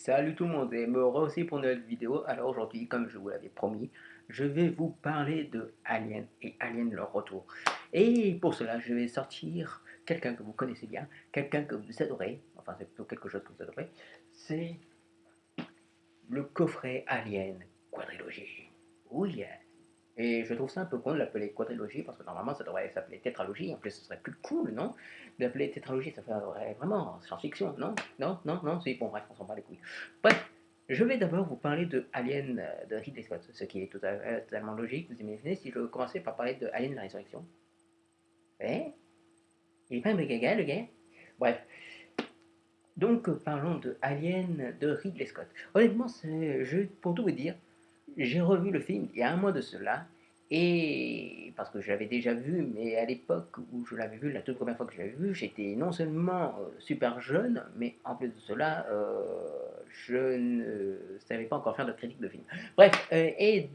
Salut tout le monde et me revoici pour une nouvelle vidéo. Alors aujourd'hui, comme je vous l'avais promis, je vais vous parler de Alien et Alien leur retour. Et pour cela, je vais sortir quelqu'un que vous connaissez bien, quelqu'un que vous adorez, enfin c'est plutôt quelque chose que vous adorez, c'est le coffret Alien Quadrilogie. Oh yeah. Et je trouve ça un peu con de l'appeler quadrilogie parce que normalement ça devrait s'appeler tétralogie. En plus, ce serait plus cool, non? D'appeler tétralogie, ça ferait vraiment science-fiction, non? Non, non, non, c'est bon, bref, on s'en bat les couilles. Bref, je vais d'abord vous parler de Alien de Ridley Scott, ce qui est totalement logique. Vous imaginez si je commençais par parler de Alien la résurrection? Eh? Il est pas un peu gaga, le gars? Bref, donc parlons de Alien de Ridley Scott. Honnêtement, pour tout vous dire, j'ai revu le film il y a un mois de cela, et parce que je l'avais déjà vu, mais à l'époque où je l'avais vu, la toute première fois que je l'avais vu, j'étais non seulement super jeune, mais en plus de cela, je ne savais pas encore faire de critique de film. Bref, et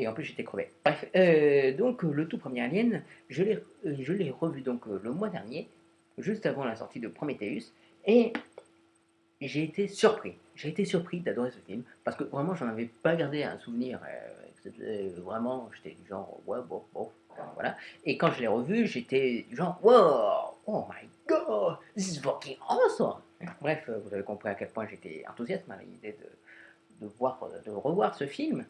en plus j'étais crevé. Bref, donc le tout premier Alien, je l'ai revu donc le mois dernier, juste avant la sortie de Prometheus, et j'ai été surpris. J'ai été surpris d'adorer ce film parce que vraiment, j'en avais pas gardé un souvenir. Vraiment, j'étais du genre, ouais, bon, bon, voilà. Et quand je l'ai revu, j'étais du genre, wow, oh my god, this is fucking awesome. Bref, vous avez compris à quel point j'étais enthousiaste à l'idée de revoir ce film.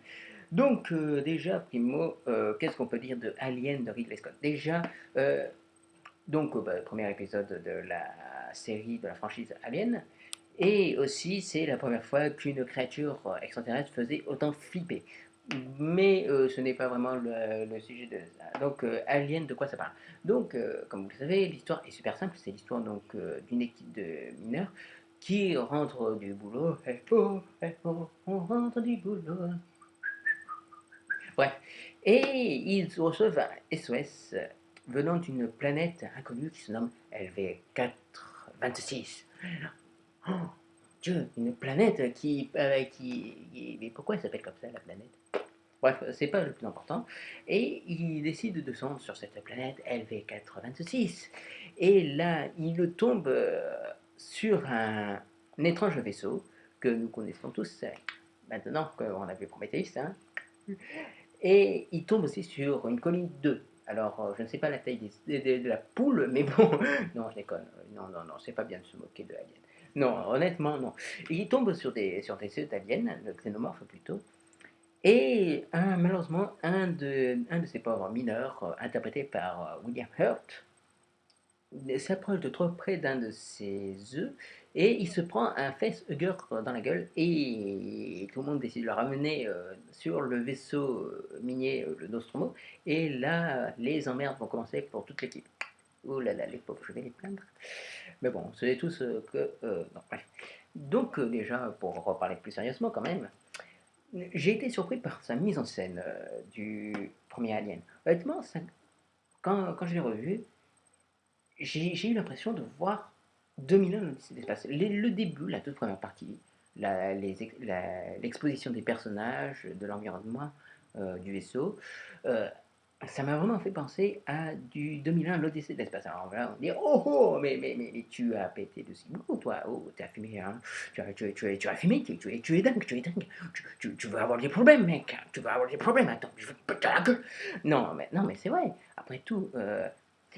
Donc, déjà, primo, qu'est-ce qu'on peut dire de Alien de Ridley Scott? Déjà, premier épisode de la série de la franchise Alien. Et aussi, c'est la première fois qu'une créature extraterrestre faisait autant flipper. Mais ce n'est pas vraiment le sujet de ça. Donc, Alien, de quoi ça parle? Donc, comme vous le savez, l'histoire est super simple. C'est l'histoire donc d'une équipe de mineurs qui rentrent du boulot. Eh oh, on rentre du boulot. Bref. Et ils reçoivent un SOS venant d'une planète inconnue qui se nomme LV426. Oh, Dieu, une planète mais pourquoi elle s'appelle comme ça, la planète? Bref, c'est pas le plus important. Et il décide de descendre sur cette planète LV426. Et là, il tombe sur un étrange vaisseau que nous connaissons tous maintenant qu'on a vu Prometheus. Hein. Et il tombe aussi sur une colline 2. Alors, je ne sais pas la taille de la poule, mais bon, non, je déconne. Non, non, non, c'est pas bien de se moquer de Alien. Non, honnêtement, non. Il tombe sur des œufs d'aliens, de xénomorphes plutôt, et malheureusement, un de ces pauvres mineurs, interprété par William Hurt, s'approche de trop près d'un de ses œufs et il se prend un facehugger dans la gueule et tout le monde décide de le ramener sur le vaisseau minier, le Nostromo. Et là, les emmerdes vont commencer pour toute l'équipe. Oh là là, les pauvres, je vais les plaindre. Mais bon, c'est tout ce que... non, bref. Donc déjà, pour reparler plus sérieusement quand même, j'ai été surpris par sa mise en scène du premier Alien. Honnêtement, quand je l'ai revu, j'ai eu l'impression de voir 2001 l'Odyssée de l'espace. Le début, la toute première partie, l'exposition des personnages, de l'environnement, du vaisseau, euh, ça m'a vraiment fait penser à du 2001 l'Odyssée de l'espace. Alors là, on dit oh, oh mais tu as pété de ciboulot, toi, oh, tu as fumé, hein. Tu as fumé, tu es dingue, tu es dingue, tu vas avoir des problèmes, mec, tu vas avoir des problèmes, attends, je vais te péter la gueule. Non, mais c'est vrai, après tout,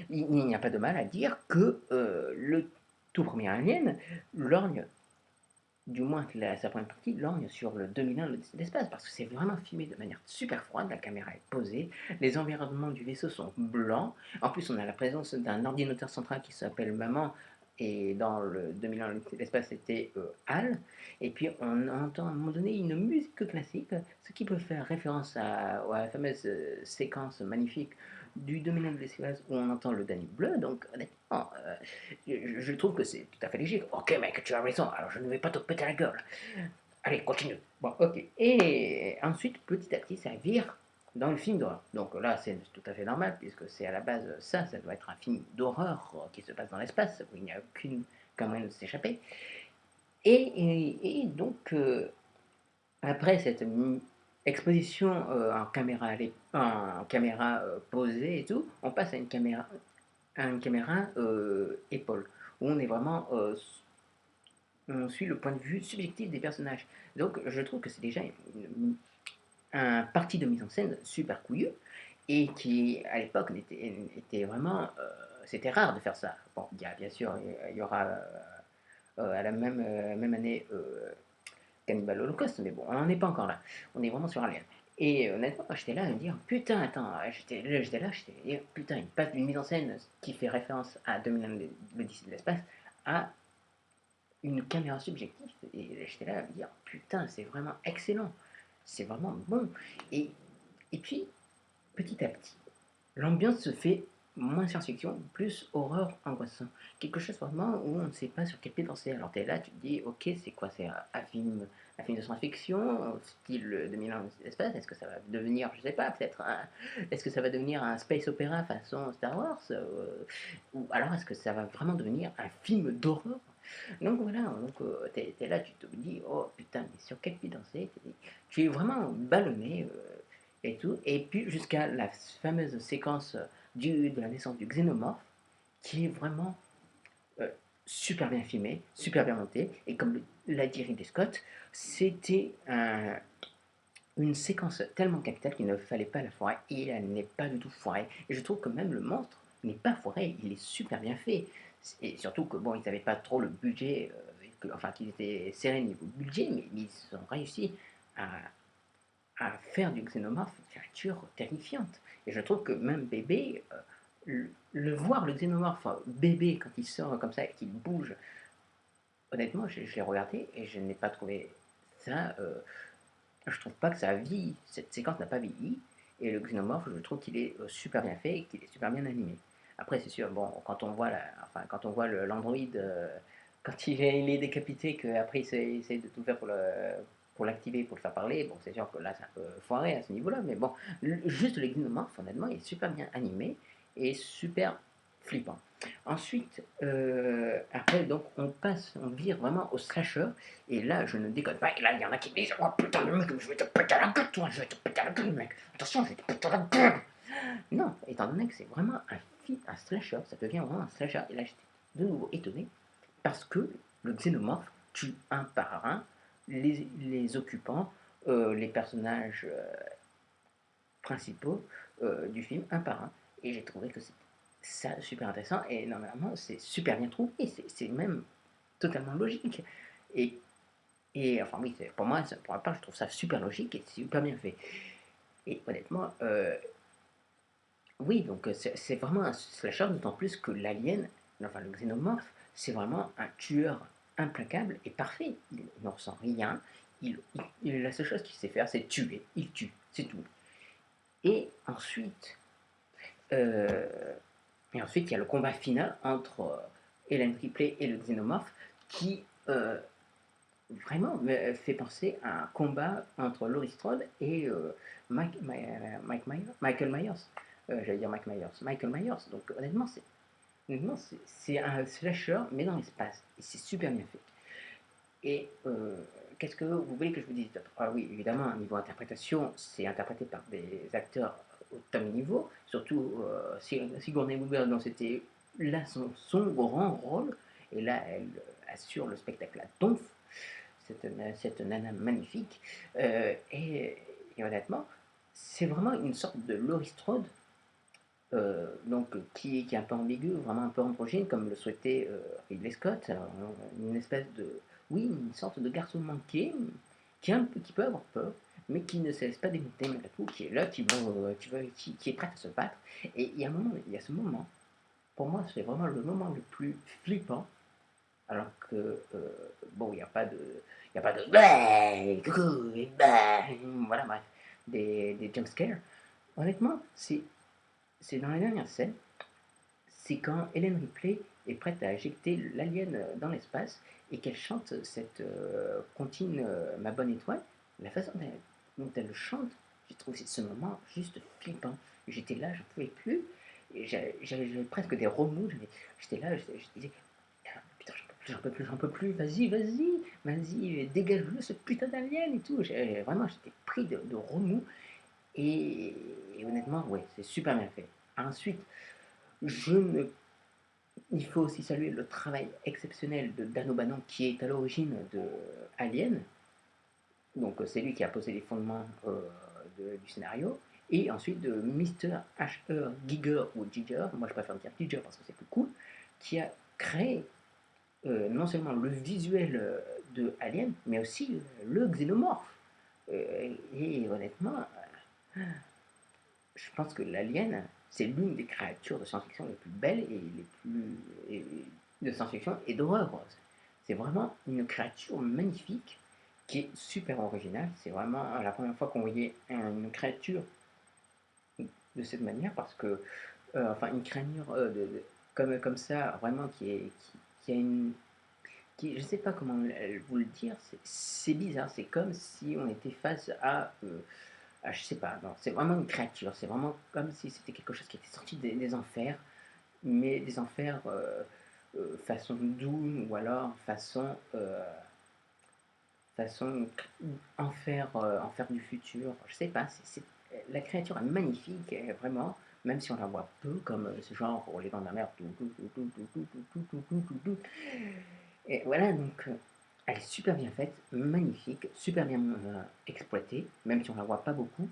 il n'y a pas de mal à dire que le tout premier Alien lorgne, du moins sa première partie, lorgne sur le 2001 l'Odyssée de l'espace, parce que c'est vraiment filmé de manière super froide, la caméra est posée, les environnements du vaisseau sont blancs, en plus on a la présence d'un ordinateur central qui s'appelle Maman, et dans le 2001 l'Odyssée de l'espace c'était HAL, et puis on entend à un moment donné une musique classique, ce qui peut faire référence à la fameuse séquence magnifique du 2001 de l'espace où on entend le Danube bleu, donc honnêtement, je trouve que c'est tout à fait léger. Ok, mec, tu as raison, alors je ne vais pas te péter la gueule. Allez, continue. Bon, ok. Et ensuite, petit à petit, ça vire dans le film d'horreur. Donc là, c'est tout à fait normal, puisque c'est à la base ça doit être un film d'horreur qui se passe dans l'espace, où il n'y a aucune moyen de s'échapper. Et donc, après cette exposition en caméra posée et tout, on passe à une caméra épaule, où on est vraiment on suit le point de vue subjectif des personnages. Donc je trouve que c'est déjà un parti de mise en scène super couillu et qui à l'époque était vraiment c'était rare de faire ça. Bon, il y a bien sûr il y aura à la même année Cannibal Holocaust, mais bon, on n'en est pas encore là. On est vraiment sur Alien. Et honnêtement, j'étais là à me dire, putain, attends, putain, il passe d'une mise en scène qui fait référence à 2001, l'Odyssée de l'espace, à une caméra subjective. Et j'étais là à me dire, putain, c'est vraiment excellent. C'est vraiment bon. Et, et puis, petit à petit, l'ambiance se fait moins science-fiction, plus horreur angoissant. Quelque chose vraiment où on ne sait pas sur quel pied danser. Alors tu es là, tu te dis, ok, c'est quoi? C'est un film de science-fiction, style 2001 l'espace. Est-ce que ça va devenir, je sais pas, est-ce que ça va devenir un space opéra façon Star Wars ou alors est-ce que ça va vraiment devenir un film d'horreur? Donc voilà, donc t'es là, tu te dis, oh putain, mais sur quel pied danser? Tu es vraiment ballonné et tout. Et puis jusqu'à la fameuse séquence de la naissance du xénomorphe, qui est vraiment euh, super bien filmée, super bien montée. Et comme l'a dit Ridley Scott, c'était une séquence tellement capitale qu'il ne fallait pas la foirer. Et elle n'est pas du tout foirée. Et je trouve que même le monstre n'est pas foiré, il est super bien fait. Et surtout que bon, ils n'avaient pas trop le budget, enfin qu'ils étaient serrés niveau budget, mais ils ont réussi à, faire du xénomorphe une créature terrifiante. Et je trouve que même bébé, le voir le xénomorphe bébé quand il sort comme ça et qu'il bouge, honnêtement, je l'ai regardé et je n'ai pas trouvé ça. Je trouve pas que ça a vieilli. Cette séquence n'a pas vieilli. Et le xénomorphe, je trouve qu'il est super bien fait et qu'il est super bien animé. Après, c'est sûr, bon, quand on voit l'androïde, quand il est décapité, qu'après il essaie de tout faire pour l'activer, pour le faire parler, bon, c'est sûr que là, c'est un peu foiré à ce niveau-là, mais bon, juste le xénomorphe, honnêtement, il est super bien animé et super flippant. Ensuite, après, donc, on vire vraiment au slasher, et là, je ne déconne pas, et là, il y en a qui me disent, oh putain, le mec, je vais te péter la gueule, toi, je vais te péter la gueule, mec, attention, je vais te péter la gueule. Non, étant donné que c'est vraiment un slasher, ça devient vraiment un slasher, et là, j'étais de nouveau étonné, parce que le xénomorphe tue un par un les occupants, les personnages principaux du film, un par un. Et j'ai trouvé que c'est ça super intéressant, et normalement, c'est super bien trouvé, c'est même totalement logique. Et, enfin, oui, pour ma part, je trouve ça super logique et super bien fait. Et honnêtement, oui, donc c'est vraiment un slasher, d'autant plus que l'alien, enfin le xénomorphe, c'est vraiment un tueur implacable et parfait. Il ne ressent rien. La seule chose qu'il sait faire, c'est tuer. Il tue, c'est tout. Et ensuite, euh, il y a le combat final entre Hélène Ripley et le xénomorphe qui vraiment me fait penser à un combat entre Laurie Strode et Michael Myers. J'allais dire Mike Myers. Michael Myers. Donc honnêtement, c'est un slasher, mais dans l'espace. Et c'est super bien fait. Et qu'est-ce que vous voulez que je vous dise d'autre? Ah oui, évidemment, niveau interprétation, c'est interprété par des acteurs au top niveau. Surtout Sigourney Weaver, dont c'était là son grand rôle. Et là, elle assure le spectacle à donf, cette nana magnifique. Et honnêtement, c'est vraiment une sorte de Laurie Strode, donc, qui est un peu ambigu, vraiment un peu androgyne, comme le souhaitait Ridley Scott. Une espèce de. Oui, une sorte de garçon manqué, qui peut avoir peur, mais qui ne se laisse pas démonter malgré tout, qui est là, qui est prêt à se battre. Et il y a ce moment, pour moi, c'est vraiment le moment le plus flippant, alors que, bon, il n'y a pas de. Il n'y a pas de. Voilà, bref, des jumpscares. Honnêtement, c'est dans la dernière scène, c'est quand Hélène Ripley est prête à injecter l'alien dans l'espace et qu'elle chante cette comptine Ma bonne étoile. La façon dont elle chante, j'ai trouvé ce moment juste flippant. J'étais là, je ne pouvais plus. J'avais presque des remous. J'étais là, je disais, putain, j'en peux plus, j'en peux plus, vas-y, dégage-le ce putain d'alien et tout. Vraiment, j'étais pris de remous. Et honnêtement, ouais, c'est super bien fait. Ensuite, je ne Il faut aussi saluer le travail exceptionnel de Dan O'Bannon qui est à l'origine de Alien. Donc c'est lui qui a posé les fondements du scénario. Et ensuite de Mr. H.E. Giger ou Giger, moi je préfère dire Giger parce que c'est plus cool, qui a créé non seulement le visuel de Alien, mais aussi le xénomorphe. Et honnêtement, je pense que l'alien, c'est l'une des créatures de science-fiction les plus belles et les plus de science-fiction et d'horreur. C'est vraiment une créature magnifique qui est super originale. C'est vraiment la première fois qu'on voyait une créature de cette manière parce que, enfin, une créature comme ça, vraiment qui a une. Qui, je ne sais pas comment vous le dire, c'est bizarre, c'est comme si on était face à je sais pas, non, c'est vraiment une créature, c'est vraiment comme si c'était quelque chose qui était sorti des enfers, mais des enfers façon Dune ou alors façon enfer, enfer du futur, je sais pas, la créature est magnifique, vraiment, même si on la voit peu, comme ce genre pour les dents de la mer, et voilà, donc elle est super bien faite, magnifique, super bien exploitée, même si on la voit pas beaucoup.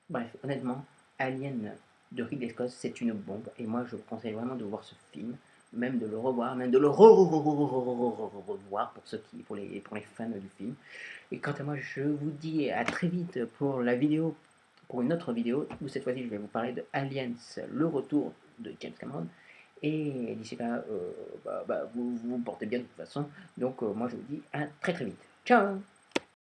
Bref, honnêtement, Alien de Ridley Scott, c'est une bombe. Et moi, je vous conseille vraiment de voir ce film, même de le revoir, même de le revoir pour ceux qui, pour les fans du film. Et quant à moi, je vous dis à très vite pour la vidéo, pour une autre vidéo, où cette fois-ci, je vais vous parler de Aliens, le retour de James Cameron. Et d'ici là, vous vous portez bien de toute façon. Donc, moi, je vous dis à très très vite. Ciao!